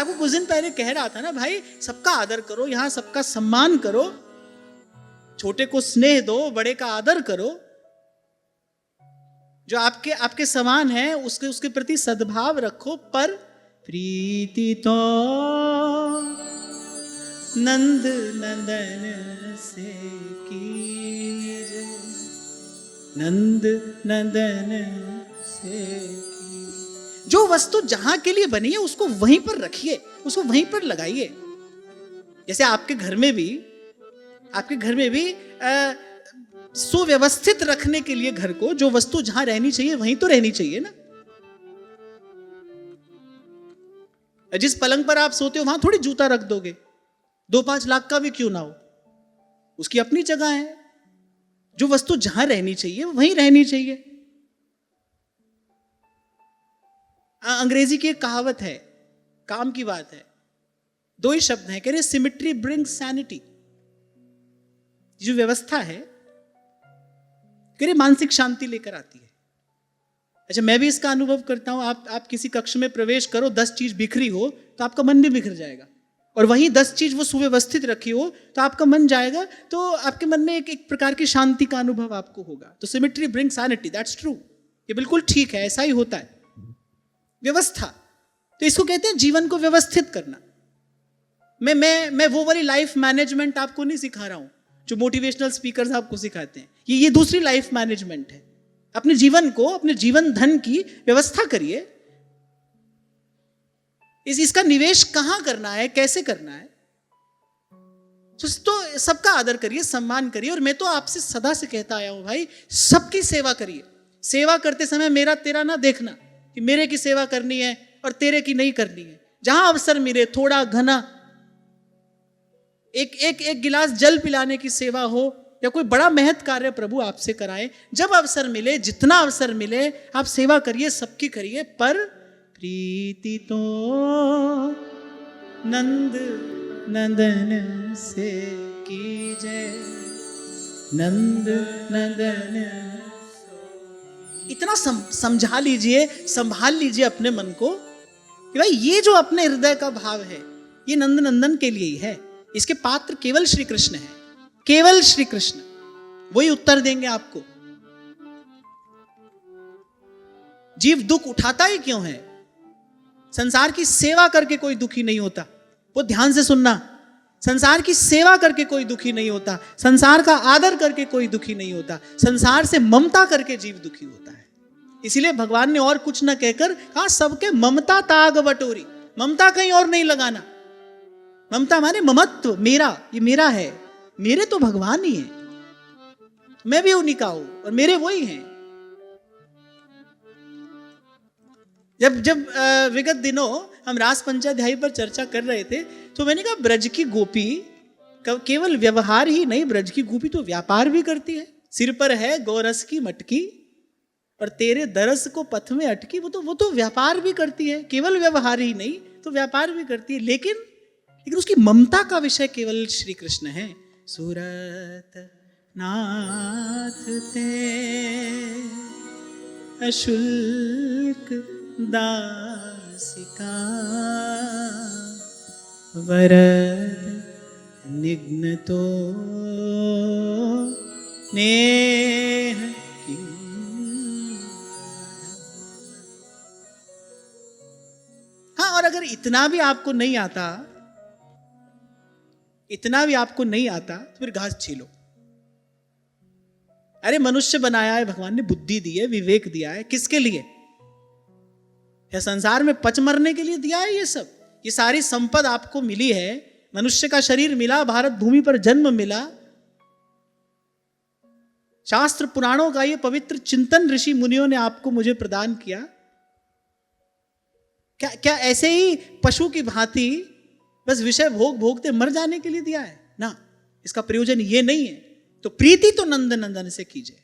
आपको कुछ दिन पहले कह रहा था ना, भाई सबका आदर करो, यहां सबका सम्मान करो, छोटे को स्नेह दो, बड़े का आदर करो, जो आपके समान है उसके प्रति सद्भाव रखो। पर प्रीति तो नंद नंदन से कीजे, नंद नंदन से कीजे। जो वस्तु जहां के लिए बनी है उसको वहीं पर रखिए, उसको वहीं पर लगाइए। जैसे आपके घर में भी सुव्यवस्थित रखने के लिए घर को जो वस्तु जहां रहनी चाहिए वहीं तो रहनी चाहिए ना। जिस पलंग पर आप सोते हो वहां थोड़ी जूता रख दोगे, 2-5 लाख का भी क्यों ना हो, उसकी अपनी जगह है। जो वस्तु जहां रहनी चाहिए वहीं रहनी चाहिए। अंग्रेजी की एक कहावत है, काम की बात है, 2 ही शब्द हैं, कह रहे सिमेट्री ब्रिंग्स सैनिटी। जो व्यवस्था है कह रहे मानसिक शांति लेकर आती है। अच्छा, मैं भी इसका अनुभव करता हूं। आप किसी कक्ष में प्रवेश करो, 10 चीज बिखरी हो तो आपका मन भी बिखर जाएगा, और वहीं 10 चीज वो सुव्यवस्थित रखी हो तो आपका मन जाएगा, तो आपके मन में एक प्रकार की शांति का अनुभव आपको होगा। तो symmetry brings sanity, that's true, ये बिल्कुल ठीक है, ऐसा ही होता है। व्यवस्था, तो इसको कहते हैं जीवन को व्यवस्थित करना। मैं वो वाली लाइफ मैनेजमेंट आपको नहीं सिखा रहा हूं जो मोटिवेशनल स्पीकर्स आपको सिखाते हैं। ये दूसरी लाइफ मैनेजमेंट है। अपने जीवन को, अपने जीवन धन की व्यवस्था करिए। इसका निवेश कहां करना है, कैसे करना है, तो सबका आदर करिए, सम्मान करिए। और मैं तो आपसे सदा से कहता आया हूं, भाई सबकी सेवा करिए। सेवा करते समय मेरा तेरा ना देखना कि मेरे की सेवा करनी है और तेरे की नहीं करनी है। जहां अवसर मिले, थोड़ा घना एक गिलास जल पिलाने की सेवा हो, या कोई बड़ा महत् कार्य प्रभु आपसे कराए, जब अवसर मिले, जितना अवसर मिले आप सेवा करिए, सबकी करिए। पर प्रीति तो नंद नंदन से कीजे, नंद नंदन। इतना समझा लीजिए, संभाल लीजिए अपने मन को कि भाई ये जो अपने हृदय का भाव है ये नंद नंदन के लिए ही है। इसके पात्र केवल श्री कृष्ण है, केवल श्री कृष्ण, वही उत्तर देंगे आपको। जीव दुख उठाता ही क्यों है? संसार की सेवा करके कोई दुखी नहीं होता। वो ध्यान से सुनना, संसार की सेवा करके कोई दुखी नहीं होता, संसार का आदर करके कोई दुखी नहीं होता, संसार से ममता करके जीव दुखी होता है। इसीलिए भगवान ने और कुछ न कहकर कहा, सबके ममता ताग बटोरी। ममता कहीं और नहीं लगाना। ममता माने ममत्व, मेरा, ये मेरा है, मेरे तो भगवान ही है, मैं भी उन्हीं का हूं और मेरे वही हैं। जब विगत दिनों हम रास पंचाध्यायी पर चर्चा कर रहे थे तो मैंने कहा ब्रज की गोपी केवल व्यवहार ही नहीं, ब्रज की गोपी तो व्यापार भी करती है। सिर पर है गोरस की मटकी और तेरे दरस को पथ में अटकी। वो तो व्यापार भी करती है, केवल व्यवहार ही नहीं तो व्यापार भी करती है। लेकिन उसकी ममता का विषय केवल श्री कृष्ण है। सूरत नाथ ते अशुल्क दासिका, वरद निग्न तो नेह किं। हाँ, और अगर इतना भी आपको नहीं आता तो फिर घास छीलो। अरे मनुष्य बनाया है भगवान ने, बुद्धि दी है, विवेक दिया है, किसके लिए? या संसार में पच मरने के लिए दिया है? ये सब, ये सारी संपद आपको मिली है, मनुष्य का शरीर मिला, भारत भूमि पर जन्म मिला, शास्त्र पुराणों का ये पवित्र चिंतन ऋषि मुनियों ने आपको मुझे प्रदान किया। क्या ऐसे ही पशु की भांति बस विषय भोगते मर जाने के लिए दिया है? ना, इसका प्रयोजन ये नहीं है। तो प्रीति तो नंद नंदन से कीजिए।